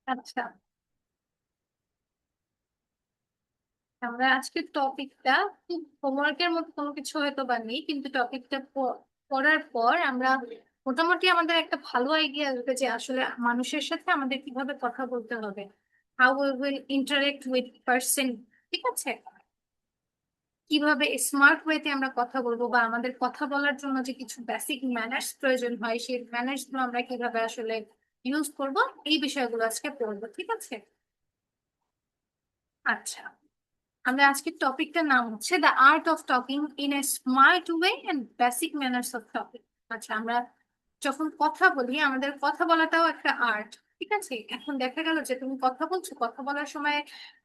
আচ্ছা, আমরা আজকের টপিকটা খুব হোমওয়ার্কের মতো কোনো কিছু হয়তো বা নেই, কিন্তু টপিকটা পড়ার পর আমরা মোটামুটি আমাদের একটা ভালো আইডিয়া আসবে যে আসলে মানুষের সাথে আমাদের কিভাবে কথা বলতে হবে, how we will interact with person. ঠিক আছে, কিভাবে স্মার্ট ওয়েতে আমরা কথা বলবো বা আমাদের কথা বলার জন্য যে কিছু বেসিক ম্যানার্স প্রয়োজন হয়, সেই ম্যানার্স গুলো আমরা কিভাবে আসলে ইউজ করব, এই বিষয়গুলো আজকে পড়বো। ঠিক আছে। আচ্ছা, আমরা আজকের টপিকটার নাম হচ্ছে the art of talking in a smart way and basic manners of talking. আচ্ছা, আমরা যখন কথা বলি আমাদের কথা বলাটাও একটা আর্ট। ঠিক আছে, এখন দেখা গেল যে তুমি কথা বলছো, কথা বলার সময়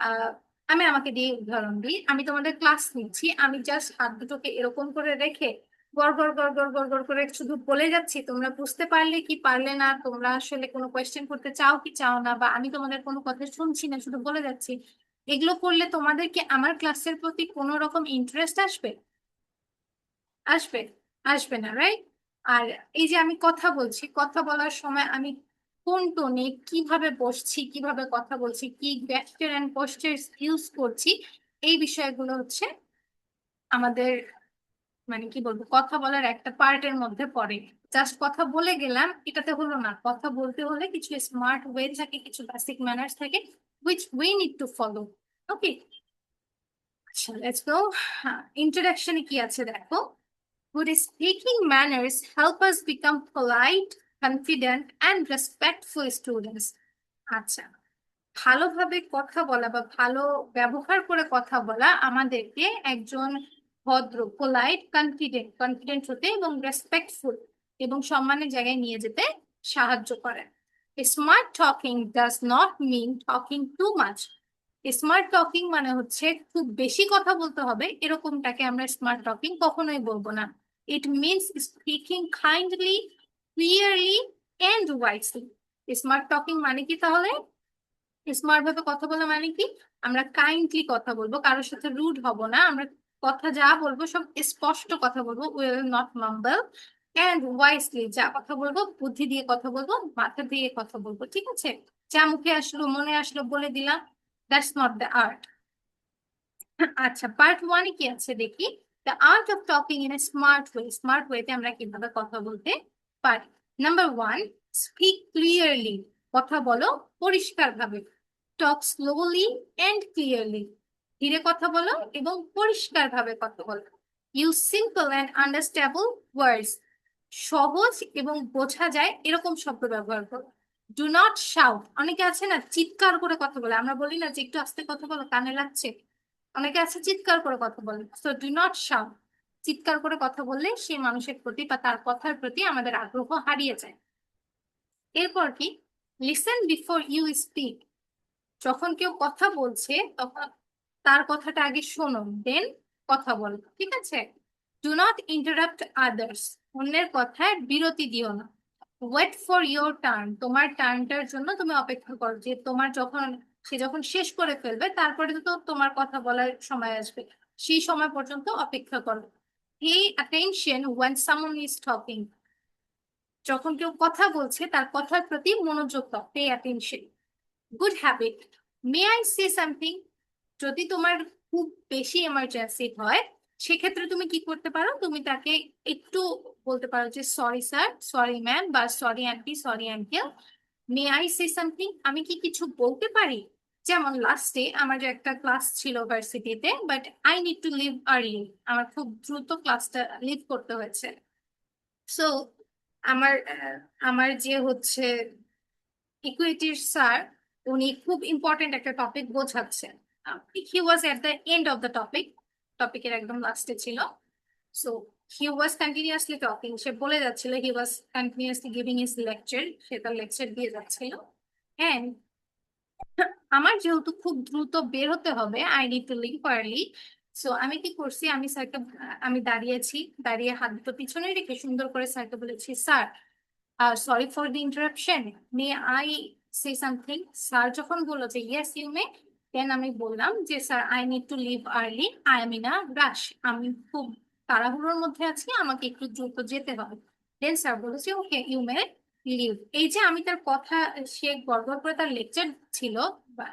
আহ আমি আমাকে দিয়ে উদাহরণ দিই, আমি তোমাদের ক্লাস নিচ্ছি, আমি জাস্ট হাত দুটোকে এরকম করে রেখে গড় গড় গড় গড় গড় গড় করে শুধু বলে যাচ্ছি, তোমরা বুঝতে পারলে কি পারলে না, তোমরা আসলে কোনো কোয়েশ্চেন করতে চাও কি চাও না, বা আমি তোমাদের কোনো কথা শুনছি না শুধু বলে যাচ্ছি, এগুলো করলে তোমাদের কি আমার ক্লাসের প্রতি কোনো রকম ইন্টারেস্ট আসবে? আসবে? আসবে না, রাইট? আর এই যে আমি কথা বলছি, কথা বলার সময় আমি কোন টোনে কিভাবে বসছি, কিভাবে কথা বলছি, কি গেস্টার এন্ড পোস্টার ইউজ করছি, এই বিষয়গুলো হচ্ছে আমাদের, মানে কি বলবো, কথা বলার একটা পার্টের মধ্যে পড়ে। জাস্ট কথা বলে গেলাম এটাতে হলো না, কথা বলতে হলে কিছু স্মার্ট ওয়ে থাকে, কিছু বেসিক ম্যানার্স থাকে, which we need to follow. ওকে, আচ্ছা, লেটস গো। ইন্ট্রোডাকশনে কি আছে দেখো। Good speaking manners help us become polite, confident, and respectful students. আচ্ছা, ভালোভাবে কথা বলা বা ভালো ব্যবহার করে কথা বলা আমাদেরকে একজন ভদ্র, পোলাইট, কনফিডেন্ট কনফিডেন্ট হতে এবং রেসপেক্টফুল এবং সম্মানের জায়গায় নিয়ে যেতে সাহায্য করে। Smart talking does not mean talking too much. Smart talking মানে হচ্ছে খুব বেশি কথা বলতে হবে, এরকমটাকে আমরা স্মার্ট টকিং কখনোই বলবো না। It means speaking kindly, clearly, and wisely. Smart talking মানে কি তাহলে? স্মার্ট ভাবে কথা বলা মানে কি, আমরা কাইন্ডলি কথা বলবো, কারোর সাথে রুড হব না, আমরা কথা যা বলবো সব স্পষ্ট কথা বলবো, উইল নট মাম্বল। এন্ড ওয়াইসলি, যা কথা বলবো বুদ্ধি দিয়ে কথা বলবো, মাথা দিয়ে কথা বলবো। ঠিক আছে, যা মুখে আসলো মনে আসলো বলে দিলাম, দ্যাটস নট দ্য আর্ট। আচ্ছা, পার্ট ওয়ানে কি আছে দেখি। The art of talking in a smart way. Smart ওয়েতে আমরা কিভাবে কথা বলতে পারি। Number one, speak clearly. কথা বলো পরিষ্কার ভাবে। Talk slowly and clearly. ধীরে কথা বলো এবং পরিষ্কার ভাবে কথা বলো। Use simple and understandable words. সহজ এবং বোঝা যায় এরকম শব্দ ব্যবহার করো। Do not shout. অনেকে আছে না চিৎকার করে কথা বলে, আমরা বলি না যে একটু আস্তে কথা বলো কানে লাগছে, অনেকে আছে চিৎকার করে কথা বলে। So do not shout. চিৎকার করে কথা বললে সেই মানুষের প্রতি বা তার কথার প্রতি আমাদের আগ্রহ হারিয়ে যায়। এরপর কি, লিসেন বিফোর ইউ স্পিক। যখন কেউ কথা বলছে তখন তার কথাটা আগে শোনো, দেন কথা বলো। ঠিক আছে। Do not interrupt others. অন্যের কথায় বিরতি দিও না। Wait for your turn. তোমার টার্নটার জন্য তুমি অপেক্ষা করো, যে তোমার যখন, সে যখন শেষ করে ফেলবে তারপরে তো তোমার কথা বলার সময় আসবে, সেই সময় পর্যন্ত অপেক্ষা করো। Pay attention when someone is talking. যখন কেউ কথা বলছে তার কথার প্রতি মনোযোগ দাও, pay attention. Good habit, may I say something. যদি তোমার খুব বেশি এমার্জেন্সি হয় সেক্ষেত্রে তুমি কি করতে পারো, তুমি তাকে একটু বলতে পারো যে সরি স্যার, সরি ম্যাম, বা sorry aunty, sorry uncle, May I say something, আমি কি কিছু বলতে পারি? যেমন লাস্টে আমার যে একটা ক্লাস ছিল ভার্সিটিতে, but I need to leave early, আমার খুব দ্রুত ক্লাসটা লিভ করতে হয়েছে। সো আমার আমার যে হচ্ছে ইকুইটির স্যার, উনি খুব ইম্পর্টেন্ট একটা টপিক বোঝাচ্ছেন। He was at the end of the topic, টপিকের একদম লাস্টে ছিল। So he was continuously talking, সে বলে যাচ্ছিল, he was continuously giving his lecture, সে তার লেকচার দিয়ে যাচ্ছিল। এন্ড আমার যেহেতু খুব দ্রুত বের হতে হবে, I need to leave early. So আমি কি করছি, আমি স্যারকে, আমি দাঁড়িয়েছি, দাঁড়িয়ে হাত দুটো পিছনে রেখে সুন্দর করে স্যারকে বলেছি, sir sorry for the interruption, May I say something. Sir যখন বললো যে ইয়েস ইউ মে, দেন আমি বললাম যে sir I need to leave early, I am in a rush, আমি খুব তাড়াহুড়োর মধ্যে আছি, আমাকে একটু দ্রুত যেতে হবে। দেন স্যার বলেছে ওকে ইউ মে লিভ, এই যে আমি তার কথা, সে গড়গড় করে তার লেকচার ছিল, বা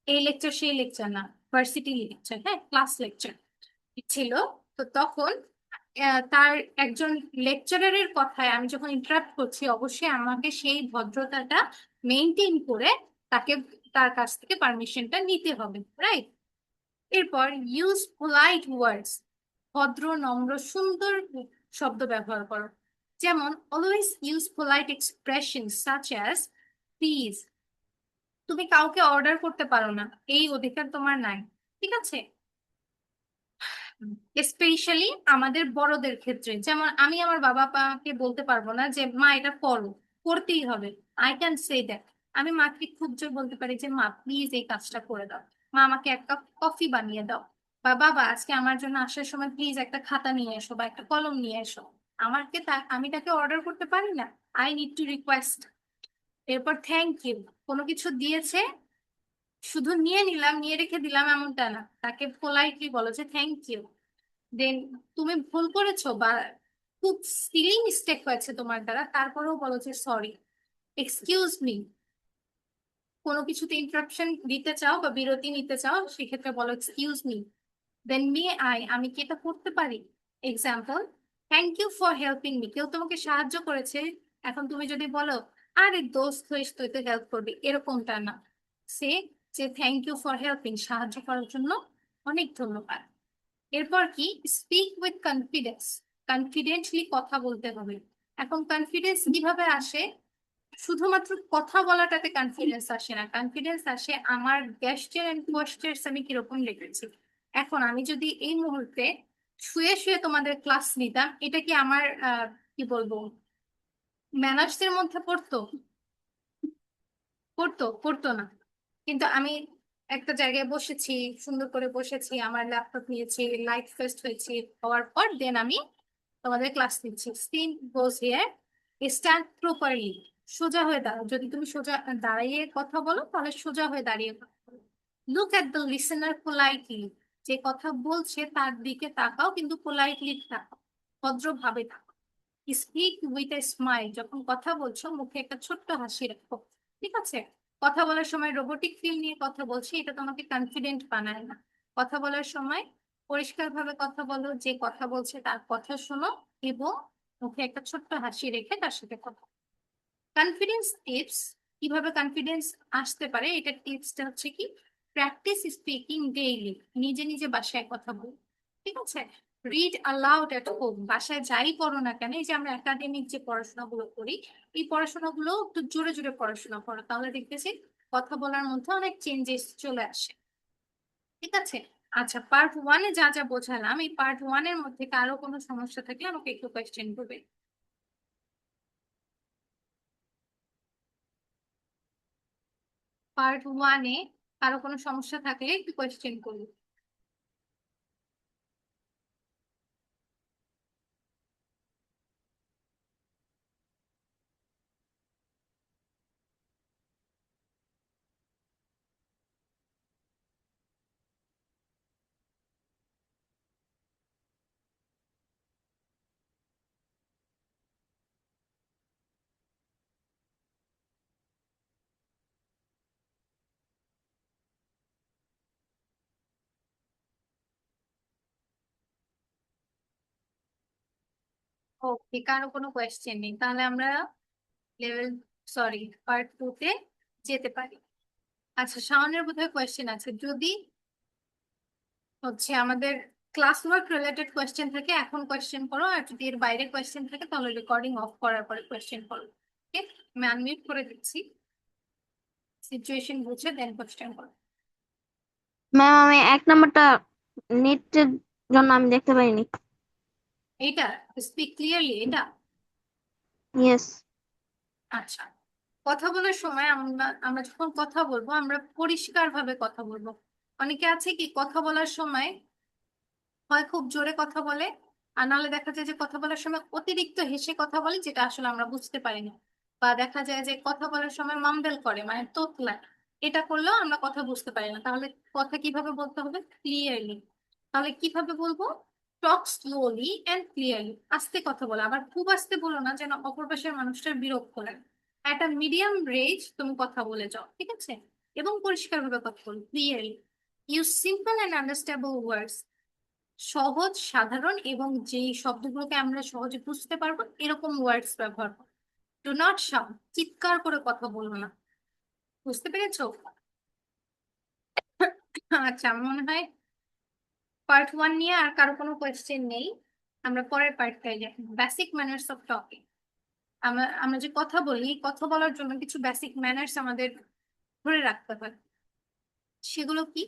এই লেকচার সেই লেকচার না, ভার্সিটি লেকচার, হ্যাঁ ক্লাস লেকচার ছিল। তো তখন তার একজন লেকচারারের কথায় আমি যখন ইন্টারাপ্ট করছি, অবশ্যই আমাকে সেই ভদ্রতাটা মেনটেন করে তাকে, তার কাছ থেকে পারমিশনটা নিতে হবে, রাইট? এরপর ইউজ পোলাইট ওয়ার্ডস, ভদ্র নম্র সুন্দর শব্দ ব্যবহার করো। যেমন always use polite expression such as please. তুমি কাউকে অর্ডার করতে পারো না, এই অধিকার তোমার নাই, ঠিক আছে? স্পেশালি আমাদের বড়দের ক্ষেত্রে, যেমন আমি আমার বাবা মাকে বলতে পারবো না যে মা এটা করো, করতেই হবে। I can say that. আমি মাকে খুব জোর বলতে পারি যে মা প্লিজ এই কাজটা করে দাও, মা আমাকে এক কাপ কফি বানিয়ে দাও, বা বাবা আজকে আমার জন্য আসার সময় প্লিজ একটা খাতা নিয়ে এসো বা একটা কলম নিয়ে এসো। আমাকে আমি তাকে অর্ডার করতে পারি না, আই নিড টু রিকোয়েস্ট। এরপর থ্যাংক ইউ, কোনো কিছু দিয়েছে শুধু নিয়ে নিলাম, নিয়ে রেখে দিলাম এমনটা না, তাকে পোলাইটলি বলো যে থ্যাংক ইউ। দেন তুমি ভুল করেছো বা খুব সিলি মিস্টেক হয়েছে তোমার দ্বারা, তারপরেও বলো যে সরি, এক্সকিউজ মি। কোনো কিছুতে ইন্টারাপশন দিতে চাও বা বিরতি নিতে চাও, সেক্ষেত্রে বলো excuse me. Then may I, আমি কি এটা করতে পারি? Example, thank you for helping me, কেউ তোমাকে সাহায্য করেছে, এখন তুমি যদি বলো আরে দোস্ত হইস তুই তো হেল্প করবি, এরকমটা না। সে যে থ্যাংক ইউ ফর হেল্পিং, সাহায্য করার জন্য অনেক ধন্যবাদ। এরপর কি, স্পিক উইথ কনফিডেন্স, কনফিডেন্টলি কথা বলতে হবে। এখন কনফিডেন্স কিভাবে আসে? শুধুমাত্র কথা বলাটাতে কনফিডেন্স আসে না, কনফিডেন্স আসে আমার গেস্টার এন্ড পোস্টার্স আমি কিরকম রেখেছি। এখন আমি যদি এই মুহূর্তে শুয়ে শুয়ে তোমাদের ক্লাস নিতাম, এটা কি আমার কি বলবো, ম্যানার্সের মধ্যে পড়তো? পড়তো? পড়তো না। কিন্তু আমি একটা জায়গায় বসেছি, সুন্দর করে বসেছি, আমার ল্যাপটপ নিয়েছি, লাইট ফেস্ট হয়েছি, হওয়ার পর দেন আমি তোমাদের ক্লাস নিচ্ছি। Scene goes here, stand properly, সোজা হয়ে দাঁড়াও। যদি তুমি সোজা দাঁড়িয়ে কথা বলো তাহলে সোজা হয়ে দাঁড়িয়ে কথা বলো। Look at the listener politely, যে কথা বলছে তার দিকে তাকাও, কিন্তু পোলাইটলি তাকাও, ভদ্রভাবে তাকাও। স্পিক উইথ এ স্মাইল, যখন কথা বলছো মুখে একটা ছোট্ট হাসি রাখো, ঠিক আছে? কথা বলার সময় রোবোটিক ফিল নিয়ে কথা বলছি, এটা তোমাকে কনফিডেন্ট বানায় না। কথা বলার সময় পরিষ্কারভাবে কথা বলো, যে কথা বলছে তার কথা শোনো, এবং মুখে একটা ছোট্ট হাসি রেখে তার সাথে কথা। কনফিডেন্স টিপস, কিভাবে কনফিডেন্স আসতে পারে, এটা টিপসটা হচ্ছে কি, প্র্যাকটিস স্পিকিং ডেইলি, নিজে নিজে বাসায় কথা বল, ঠিক আছে? রিড অ্যালাউড এট হোম, বাসায় যাই পড়ো না কেন, এই যে আমরা একাডেমিক যে পড়াশোনাগুলো করি, এই পড়াশোনাগুলো একটু জোরে জোরে পড়াশোনা করো, তাহলে দেখতেছি কথা বলার মধ্যে অনেক চেঞ্জেস চলে আসে, ঠিক আছে? আচ্ছা, পার্ট ওয়ানে যা যা বোঝালাম, এই পার্ট ওয়ানের মধ্যে কারো কোনো সমস্যা থাকলে আমাকে একটু কোয়েশ্চেন করবে। পার্ট ওয়ানে কারো কোনো সমস্যা থাকলে একটু কোয়েশ্চেন করবে। ওকে, কারো কোনো কোয়েশ্চেন নেই, তাহলে আমরা লেভেল, সরি, পার্ট টু তে যেতে পারি। আচ্ছা, শাওনের বোধহয় কোয়েশ্চেন আছে, যদি হচ্ছে আমাদের ক্লাস ওয়ার্ক রিলেটেড কোয়েশ্চেন থাকে এখন কোয়েশ্চেন করো, আর যদি এর বাইরে কোয়েশ্চেন থাকে তাহলে রেকর্ডিং অফ করার পরে কোয়েশ্চেন করো। ওকে, আমি আনমিউট করে দিচ্ছি, সিচুয়েশন বুঝে দেন কোয়েশ্চেন করো। ম্যাম আমি এক নাম্বারটা নেটের জন্য আমি দেখতে পাইনি। এইটা, স্পিক ক্লিয়ারলি, এটা? ইয়েস। আচ্ছা, কথা বলার সময় আমরা আমরা যখন কথা বলবো আমরা পরিষ্কার ভাবে কথা বলবো। অনেকে আছে কি কথা বলার সময় হয় খুব জোরে কথা বলে, আর নাহলে দেখা যায় যে কথা বলার সময় অতিরিক্ত হেসে কথা বলে, যেটা আসলে আমরা বুঝতে পারি না। বা দেখা যায় যে কথা বলার সময় মাম্বেল করে, মানে তোতলায়, এটা করলেও আমরা কথা বুঝতে পারি না। তাহলে কথা কিভাবে বলতে হবে? ক্লিয়ারলি। তাহলে কিভাবে বলবো? টক স্লোলি এন্ড ক্লিয়ারলি, আস্তে কথা বলো, আবার খুব আস্তে বলো না যেন অপর পাশের মানুষটার বিরক্ত লাগে। একটা মিডিয়াম রেঞ্জ তুমি কথা বলে যাও, ঠিক আছে? এবং পরিষ্কারভাবে কথা বলো, clearly. Use simple and understandable words. সহজ, সাধারণ এবং যেই শব্দগুলোকে আমরা সহজে বুঝতে পারবো এরকম ওয়ার্ডস ব্যবহার করো। ডু নট শাউট, চিৎকার করে কথা বলবো না। বুঝতে পেরেছো? আচ্ছা, আমার মনে হয় পার্ট 1 নিয়ে আর কারো কোনো কোয়েশ্চেন নেই। আমরা পরের পার্টটায় যাই, বেসিক ম্যানার্স অফ টকিং। আমরা আমরা যে কথা বলি, কথা বলার জন্য কিছু বেসিক ম্যানার্স আমাদের ধরে রাখতে হয়। সেগুলো কি?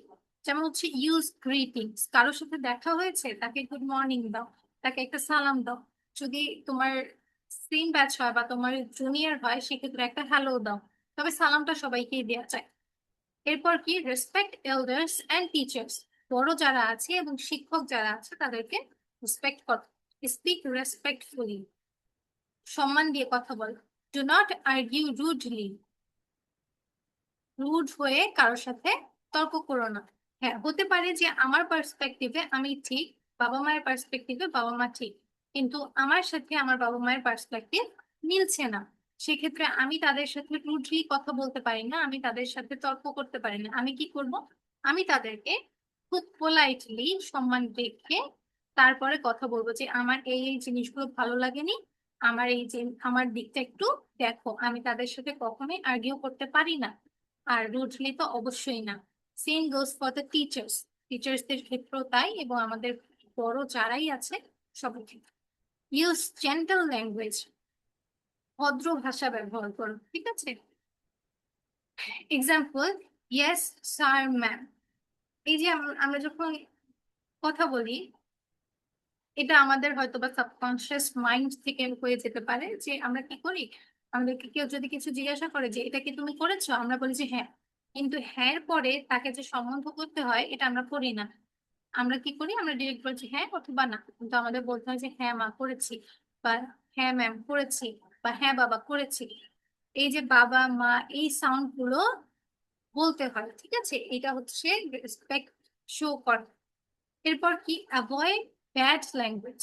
যেমন হচ্ছে ইউজ গ্রিটিংস। কারোর সাথে দেখা হয়েছে, তাকে গুড মর্নিং দাও, তাকে একটা সালাম দাও। যদি তোমার সেম ব্যাচ হয় বা তোমার জুনিয়র হয়, সেক্ষেত্রে একটা হ্যালো দাও। তবে সালামটা সবাইকেই দেওয়া যায়। এরপর কি? Respect elders and teachers. বড় যারা আছে এবং শিক্ষক যারা আছে তাদেরকে রেসপেক্ট করো। স্পিক রেসপেক্টফুলি, সম্মান দিয়ে কথা বলো। Do not argue rudely, rude হয়ে কারোর সাথে তর্ক করো না। হ্যাঁ, হতে পারে যে আমার পার্সপেক্টিভে আমি ঠিক, বাবা মায়ের পার্সপেক্টিভে বাবা মা ঠিক, কিন্তু আমার সাথে আমার বাবা মায়ের পার্সপেক্টিভ মিলছে না। সেক্ষেত্রে আমি তাদের সাথে রুডলি কথা বলতে পারি না, আমি তাদের সাথে তর্ক করতে পারি না। আমি কি করব? আমি তাদেরকে খুব পোলাইটলি, সম্মান রেখে তারপরে কথা বলবো যে আমার এই এই জিনিসগুলো ভালো লাগেনি, আমার এই যে আমার দিকটা একটু দেখো। আমি তাদের সাথে কখনোই আর্গিউ করতে পারি না। আর রুডলি তো অবশ্যই না। Same goes for the teachers. টিচার্সদের ক্ষেত্রেও তাই, এবং আমাদের বড় যারাই আছে সবার ক্ষেত্রে। ইউজ জেন্টাল ল্যাঙ্গুয়েজ, ভদ্র ভাষা ব্যবহার করো, ঠিক আছে? Example, yes sir ma'am. এই যে আমরা যখন কথা বলি, এটা আমাদের হয়তো বা সাবকনশিয়াস মাইন্ড থেকে হয়ে যেতে পারে যে আমরা কি করি, আমাদেরকে কেউ যদি কিছু জিজ্ঞাসা করে যে এটা কি তুমি করেছো, আমরা বলি যে হ্যাঁ। কিন্তু হ্যাঁ পরে তাকে যে সম্বন্ধ করতে হয় এটা আমরা করি না। আমরা কি করি? আমরা ডিরেক্ট বলছি হ্যাঁ অথবা না, কিন্তু আমাদের বলতে হয় যে হ্যাঁ মা করেছি, বা হ্যাঁ ম্যাম করেছি, বা হ্যাঁ বাবা করেছি। এই যে বাবা মা, এই সাউন্ড গুলো বলতে হয়, ঠিক আছে? এটা হচ্ছে রেসপেক্ট শো করে। এরপর কি? Avoid bad language.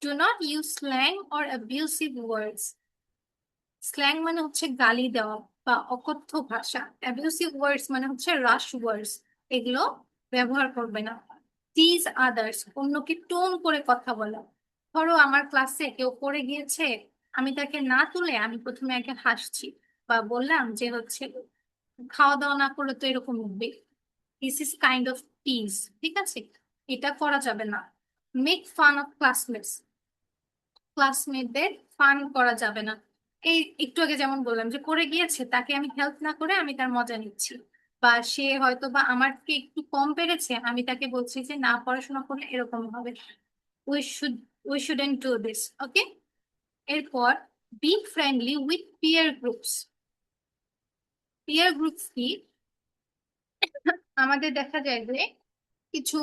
Do not use slang or abusive words. Slang মানে হচ্ছে গালি দেওয়া বা অকথ্য ভাষা। অ্যাবিউসিভ ওয়ার্ডস মানে হচ্ছে রাশ ওয়ার্ডস। এগুলো ব্যবহার করবে না। টিজ আদার্স, অন্যকে টোন করে কথা বলা। ধরো আমার ক্লাসে কেউ পড়ে গিয়েছে, আমি তাকে না তুলে আমি প্রথমে আগে হাসছি, বা বললাম যে হচ্ছে খাওয়া দাওয়া না করলে তো এরকম হবে। This is kind of tease, ঠিক আছে? এটা করা যাবে না। Make fun of classmates. ক্লাসমেটদের ফান করা যাবে না। এই একটু আগে যেমন বললাম যে পড়ে গিয়েছে, তাকে আমি হেল্প না করে আমি তার মজা নিচ্ছি, বা সে হয়তো বা আমার থেকে একটু কম পেরেছে, আমি তাকে বলছি যে না, পড়াশোনা করলে এরকম হবে। We should we shouldn't do this, okay? এরপর be friendly with peer groups. Peer groups কি? আমাদের দেখা যায় যে কিছু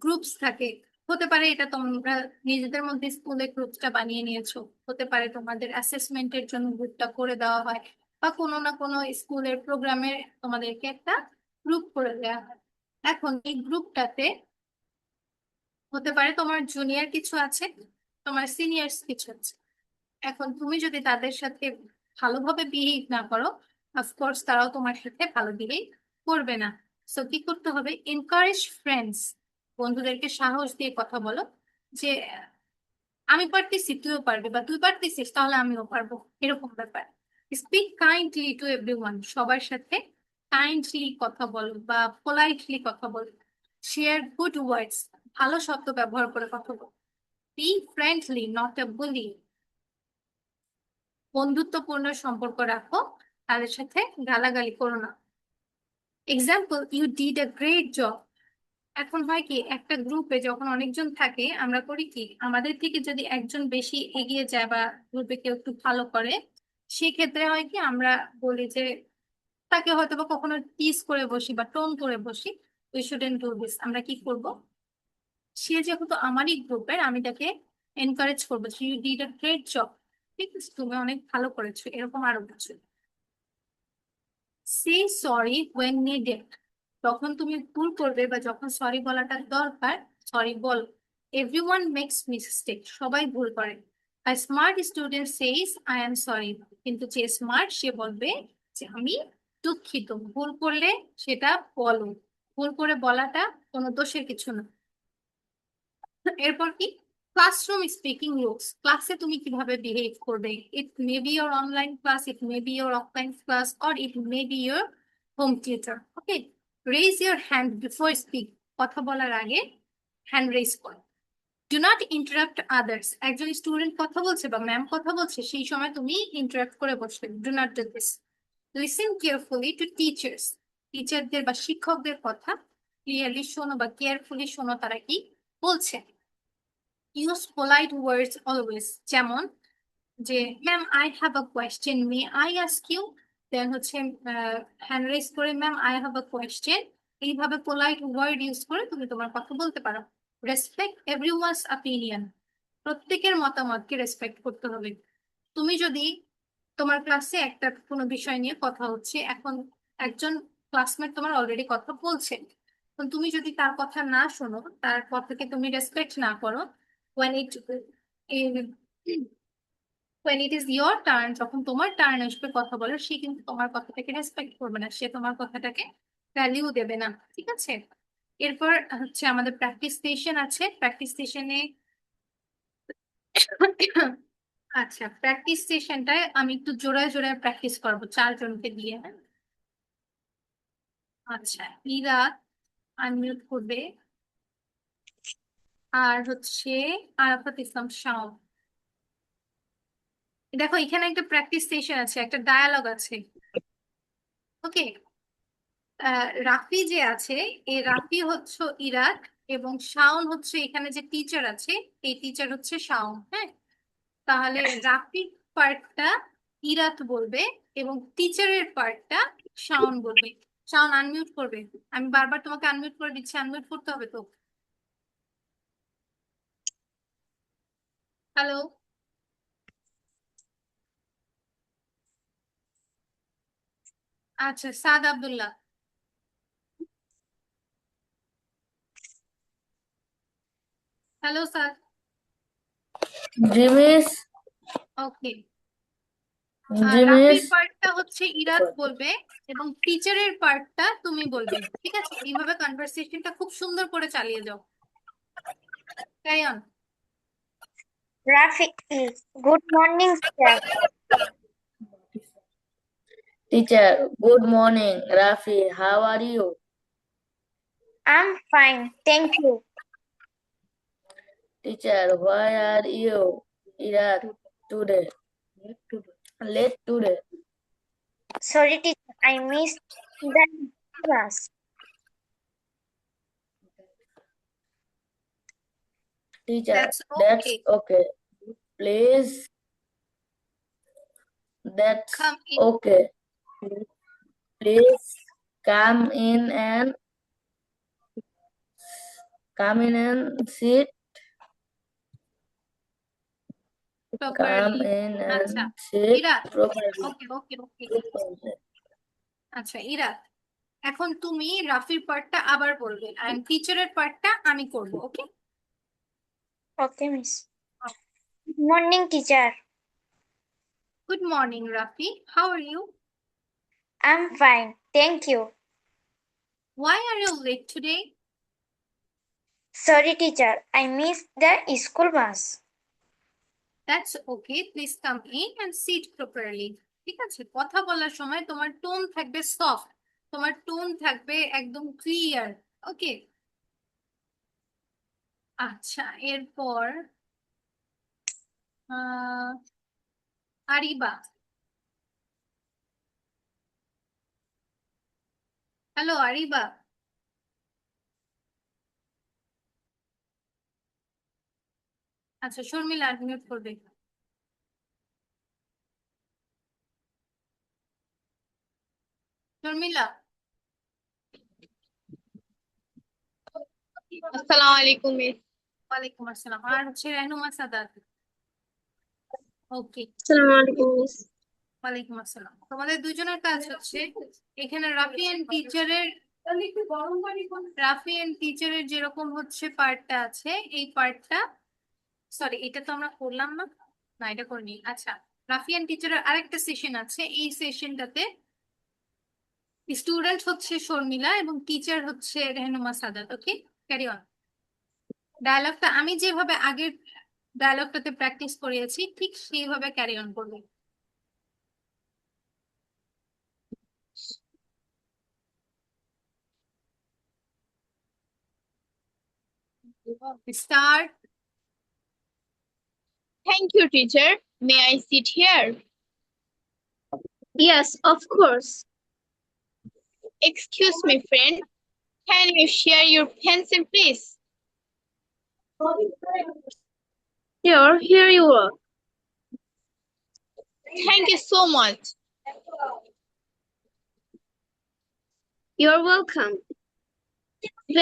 গ্রুপস থাকে। হতে পারে এটা তোমরা নিজেদের মধ্যে স্কুলে গ্রুপটা বানিয়ে নিয়েছো, হতে পারে তোমাদের অ্যাসেসমেন্টের জন্য গ্রুপটা করে দেওয়া হয়, বা কোনো না কোনো স্কুলের প্রোগ্রামে তোমাদেরকে একটা গ্রুপ করে দেওয়া হয়। এখন এই গ্রুপটাতে হতে পারে তোমার জুনিয়র কিছু আছে, তোমার সিনিয়র্স কিছু আছে। এখন তুমি যদি তাদের সাথে ভালোভাবে বিহেভ না করো, অফকোর্স তারাও তোমার সাথে ভালো বিহেভ করবে না। সো কি করতে হবে? Encourage friends. বন্ধুদেরকে সাহস দিয়ে কথা বলো যে আমি পারতেছি, তুইও পারবি, বা তুই পারতেছিস তাহলে আমিও পারবো, এরকম ব্যাপার। Speak kindly to everyone. সবার সাথে কাইন্ডলি কথা বলো বা পোলাইটলি কথা বলো। Share good words. ভালো শব্দ ব্যবহার করে কথা বলো। Be friendly, not a bully. বন্ধুত্বপূর্ণ সম্পর্ক রাখো, তাদের সাথে গালাগালি করো না। Example, you did a great job. এখন হয় কি, একটা গ্রুপে যখন অনেকজন থাকে, আমরা করি কি, আমাদের থেকে যদি একজন বেশি এগিয়ে যায় বা গ্রুপে কেউ একটু ভালো করে, সেক্ষেত্রে হয় কি আমরা বলি যে তাকে হয়তো বা কখনো টিজ করে বসি বা টোন করে বসি। We shouldn't do this. আমরা কি করব? সে যেহেতু আমারই গ্রুপের, আমি তাকে এনকারেজ করবো, you did a great job, ঠিক আছে, তুমি অনেক ভালো করেছো, এরকম আরো কিছু। Say sorry when needed. যখন তুমি ভুল করবে বা যখন সরি বলাটা দরকার, সরি বল। Everyone makes mistake. সবাই ভুল করে। A smart student says I am sorry, কিন্তু যে স্মার্ট সে বলবে যে আমি দুঃখিত। ভুল করলে সেটা বলো, ভুল করে বলাটা কোনো দোষের কিছু না। এরপর কি, ক্লাসরুম স্পিকিং রুলস, ক্লাসে তুমি কিভাবে বিহেভ করবে। It may be your online class, it may be your offline class, or it may be your home theatre. Okay, raise your hand before speak, কথা বলার আগে হ্যান্ড রেজ করো। Do not interrupt others, একজন student কথা বলছে বা ma'am কথা বলছে, সেই সময় তুমি ইন্টারাপ্ট করে বসবে, do not do this. Listen carefully to teachers, টিচারদের বা শিক্ষকদের কথা ক্লিয়ারলি শোনো বা কেয়ারফুলি শোনো তারা কি বলছে। ইউজ পোলাইট ওয়ার্ডস অলওয়েজ, যেমন যে ma'am I have a question, may I ask you, then হচ্ছে হ্যান্ড রেজ করে ma'am I have a question, এইভাবে পোলাইট ওয়ার্ড ইউজ করে তুমি তোমার কথা বলতে পারো। রেসপেক্ট এভরিওয়ানস অপিনিয়ন, প্রত্যেকের মতামতকে রেসপেক্ট করতে হবে। তুমি যদি তোমার ক্লাসে একটা কোনো বিষয় নিয়ে কথা হচ্ছে, এখন একজন ক্লাসমেট তোমার অলরেডি কথা বলছে, তো তুমি যদি তার কথা না শোনো, তার কথাকে তুমি রেসপেক্ট না করো, when it when it is your turn, যখন তোমার টার্ন আসবে কথা বলার, সে কিন্তু তোমার কথাটাকে রেসপেক্ট করবে না, সে তোমার কথাটাকে ভ্যালিউ দেবে না। ঠিক আছে, এরপর হচ্ছে আমাদের প্র্যাকটিস সেশন আছে। প্র্যাকটিস সেশনে আচ্ছা, প্র্যাকটিস সেশনটায় আমি একটু জোড়ায় জোড়ায় প্র্যাকটিস করবো চারজনকে দিয়ে, হ্যাঁ? আচ্ছা, ইরা আনমিউট করবে, আর হচ্ছে আরাফাত ইসলাম শাও। দেখো এখানে একটা প্র্যাকটিস সেশন আছে, একটা ডায়ালগ আছে। ওকে, রাফি যে আছে, এই রাফি হচ্ছে ইরাক, এবং শাওন হচ্ছে এখানে যে টিচার আছে, এই টিচার হচ্ছে শাওন। হ্যাঁ, তাহলে রাফির পার্টটা ইরাত বলবে এবং টিচারের পার্টটা শাওন বলবে। শাওন আনমিউট করবে, আমি বারবার তোমাকে আনমিউট করে দিচ্ছি, আনমিউট করতে হবে তো। হ্যালো, আচ্ছা, সাদ আব্দুল্লাহ। Hello sir. জিমিস ওকে, রাফির জিমিস পার্টটা হচ্ছে ইরাত বলবে এবং টিচারের পার্টটা তুমি বলবে। ঠিক আছে, এইভাবে কনভারসেশনটা খুব সুন্দর করে চালিয়ে যাও। Carry on. Rafi, good morning, sir. teacher. Good morning, Rafi. How are you? I'm fine, thank you. Teacher, why are you here today? Late today. Sorry, teacher, I missed the class. Teacher, that's that's okay, okay. Please, that's come in okay. Please come in and sit. Come properly. in and আচ্ছা sit Irat, properly. Okay okay okay, আচ্ছা ইরাত, এখন তুমি রাফির পার্টটা আবার বলবে আর টিচারের পার্টটা আমি করব। Okay, Okay, miss. Good morning, teacher. Good morning Rafi, how are you? I'm fine, thank you. Why are you late today? Sorry, teacher, I missed the school bus. That's okay, please come in and sit properly. ঠিক আছে, কথা বলার সময় তোমার tone থাকবে soft, তোমার tone থাকবে একদম ক্লিয়ার। ওকে, আচ্ছা, এরপর আহ আরিবা। হ্যালো আরিবা। আচ্ছা, শর্মিলা আনমিউট করবে। শর্মিলা। আসসালামু আলাইকুম মিস। ওয়ালাইকুম আসসালাম, আর হচ্ছে রেনুমা সাদাত। ওকে, আসসালামু আলাইকুম মিস। ওয়ালাইকুম আসসালাম। তোমাদের দুজনের কাজ হচ্ছে এখানে রাফি এন্ড টিচারের, রাফি এন্ড টিচারের যেরকম হচ্ছে পার্টটা আছে, এই পার্টটা, সরি এটা তো আমরা করলাম না, না, এটা করিনি। আচ্ছা, রাফিয়ান টিচারের আরেকটা সেশন আছে, এই সেশনটাতে স্টুডেন্ট হচ্ছে শর্মিলা এবং টিচার হচ্ছে রেহনুমা সাদাত। ওকে, ক্যারি অন। ডায়ালগটা আমি যেভাবে আগের ডায়ালগটাতে প্র্যাকটিস করিয়েছি ঠিক সেইভাবে ক্যারি অন করবে। Start. Thank you, teacher. May I sit here? Yes, of course. Excuse me, friend. Can you share your pencil, please? Here you are. Thank you so much. You're welcome.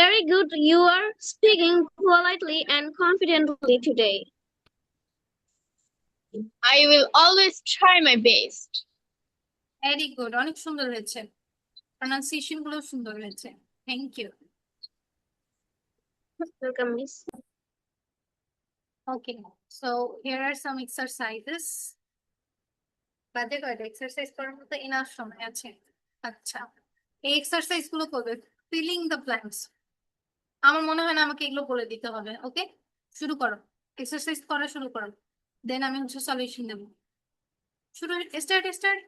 Very good. You are speaking politely and confidently today. I will always try my best. Very good, অনেক সুন্দর হয়েছে, pronunciation গুলো সুন্দর হয়েছে। Thank you. Welcome, Miss. Okay, so here are some exercises. বাদে কয়টা exercise করার মতো এনাফ সময় আছে। আচ্ছা, এই এক্সারসাইজ গুলো করবে, ফিলিং দ্য ব্ল্যাঙ্কস। আমার মনে হয় না আমাকে এগুলো বলে দিতে হবে। ওকে, শুরু করো, এক্সারসাইজ করা শুরু করো, দেন আমি হচ্ছে সলিউশন দেবো। শুরু, স্টার্ট স্টার্ট।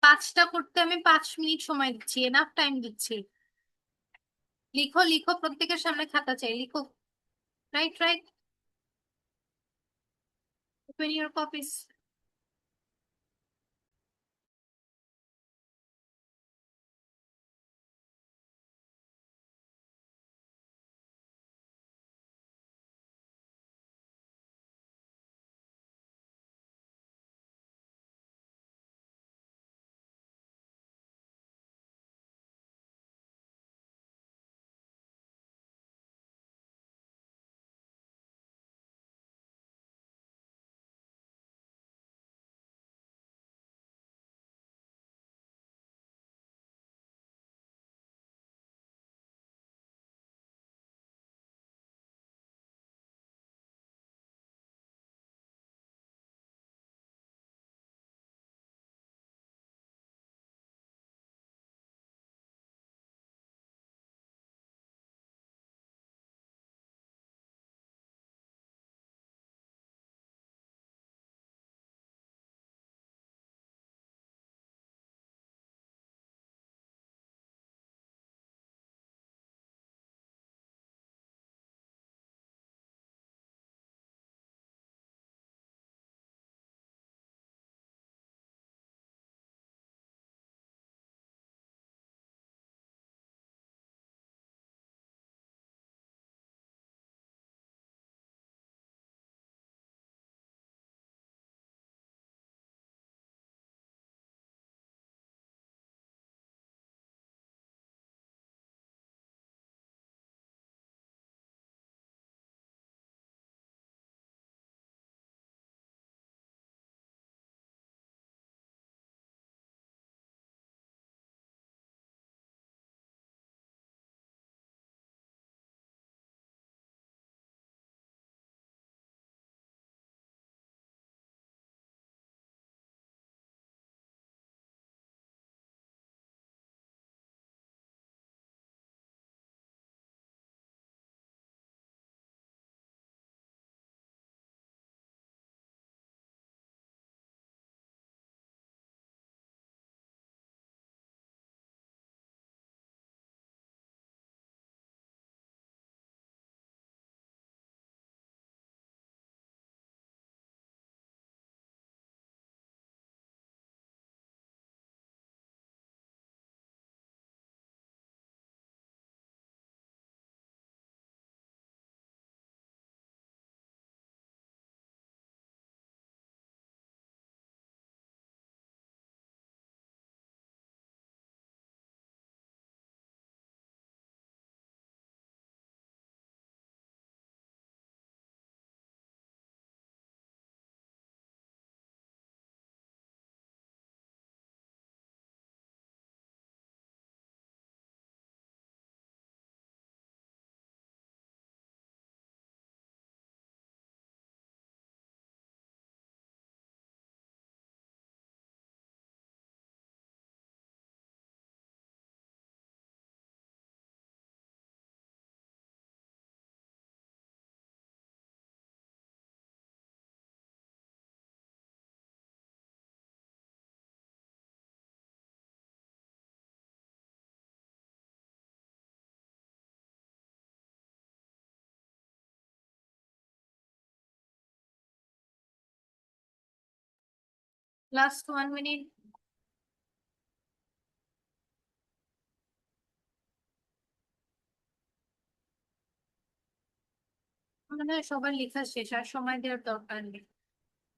পাঁচটা করতে আমি 5 মিনিট সময় দিচ্ছি, এনাফ টাইম দিচ্ছি। লিখো লিখো, প্রত্যেকের সামনে খাতা চাই, লিখো। Right right, open your copies. Last 1 minute. মনে হয় সবার লেখা শেষ, আর সময় দেওয়ার দরকার নেই।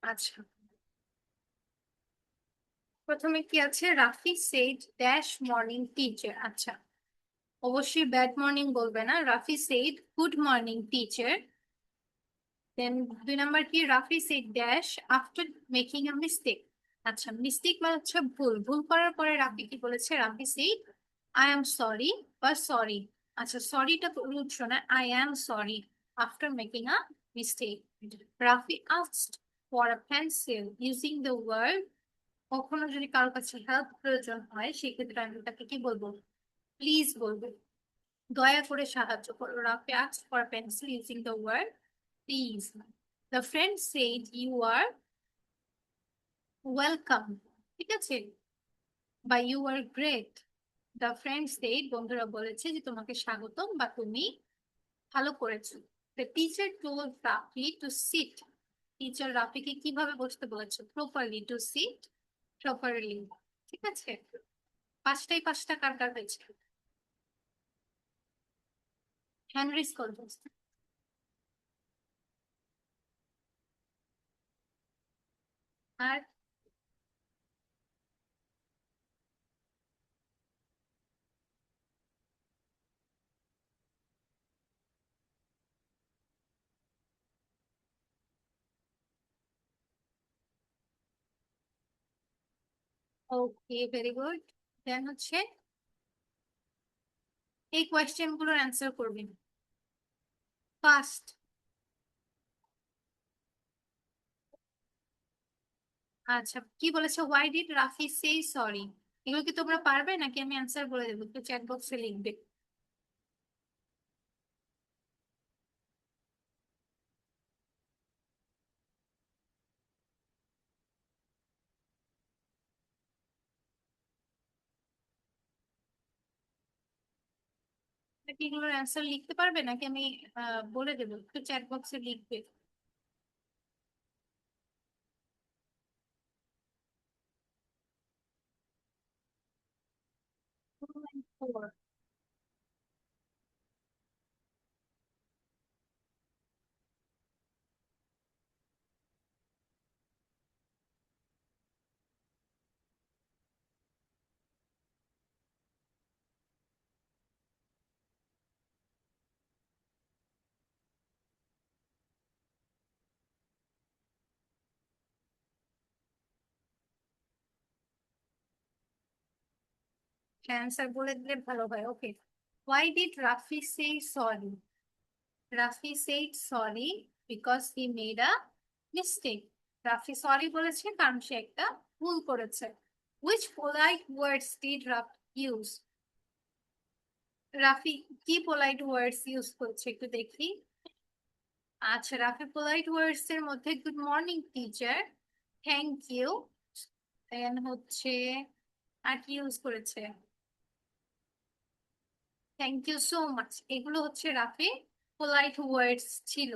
আচ্ছা, প্রথমে কি আছে? Rafi said dash morning teacher. আচ্ছা, অবশ্যই ব্যাড মর্নিং বলবে না। Rafi said good morning teacher. Then 2 number কি? Rafi said dash after making a mistake. আচ্ছা, মিস্টেক মানে হচ্ছে ভুল। ভুল করার পরে রাফি কি বলেছে? Rafi said I am sorry বা সরি। আচ্ছা, সরিটা তো রুট শোনা, I am sorry after making a mistake. Rafi asked for a pencil using the word. কখনো যদি কারোর কাছে হেল্প প্রয়োজন হয়, সেক্ষেত্রে আমি তাকে কি বলবো? প্লিজ বলবো, দয়া করে সাহায্য করো। Rafi asked for a pencil using the word please. The friend said you are welcome, ঠিক আছে, বা you are great. The friend said, বন্ধুরা বলেছে যে তোমাকে স্বাগতম বা তুমি ভালো করেছো। The teacher told Rafi to sit. Teacher রাফিকে কিভাবে বসতে বলেছে? Properly, to sit properly. ঠিক আছে, পাঁচটায় পাঁচটা কার কার হয়েছে? হ্যান্ড রেজ করবো। আর ওকে, ভেরি গুড। দেন হচ্ছে এই কোয়েশ্চেন গুলোর অ্যান্সার করবেন ফার্স্ট। আচ্ছা, কি বলেছে? Why did Rafi say sorry? এগুলো কি তোমরা পারবে নাকি আমি অ্যান্সার বলে দেবো? একটু চ্যাট বক্সে লিখবে। নাকি এগুলোর অ্যান্সার লিখতে পারবে নাকি আমি বলে দেবো? একটু চ্যাট বক্সে লিখবে। অ্যান্সার বলে দিলে ভালো হয়। Okay, why did Rafi say sorry? Rafi said sorry because he made a mistake. Rafi sorry বলেছে কারণ সে একটা ভুল করেছে। Which polite words did Rafi use? Rafi কি পোলাইট ওয়ার্ডস ইউজ করছে একটু দেখি। আচ্ছা, রাফি পোলাইট ওয়ার্ডস এর মধ্যে good morning teacher, thank you, then হচ্ছে আর কি ইউজ করেছে? Thank you so much. এগুলো হচ্ছে রাফি পোলাইট ওয়ার্ডস ছিল।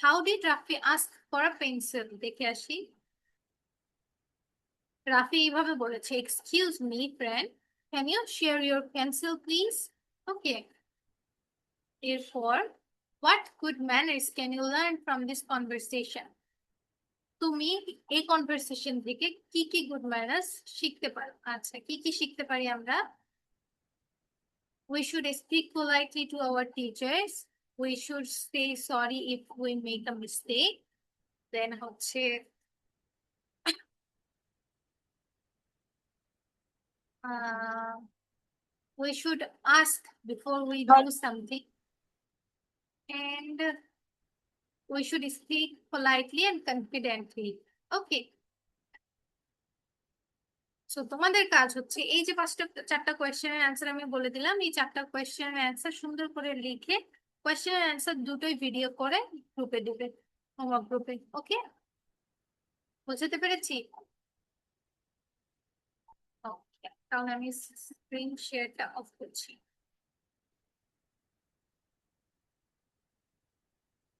How did Rafi ask for a pencil? দেখে আসি। রাফি এইভাবে বলেছে, excuse me friend, can you share your pencil please? Okay, এরপর what good manners can you learn from this conversation? তুমি এই কনভারসেশন থেকে কি কি গুড ম্যানার্স শিখতে পারো? আচ্ছা, কি কি শিখতে পারি আমরা? We should speak politely to our teachers. We should say sorry if we make a mistake. Then হচ্ছে we should ask before we do something, and we should speak politely and confidently. Okay. So তোমাদের কাজ হচ্ছে এই যে চারটা কোয়েশ্চেনের answer আমি বলে দিলাম, এই চারটা কোয়েশ্চেনের অ্যান্সার সুন্দর করে লিখে কোয়েশ্চেনের অ্যান্সার দুটোই ভিডিও করে গ্রুপে দিবে, হোমওয়ার্ক গ্রুপে। ওকে, বুঝতে পেরেছি? ওকে, তাহলে আমি স্ক্রিন শেয়ারটা অফ করছি।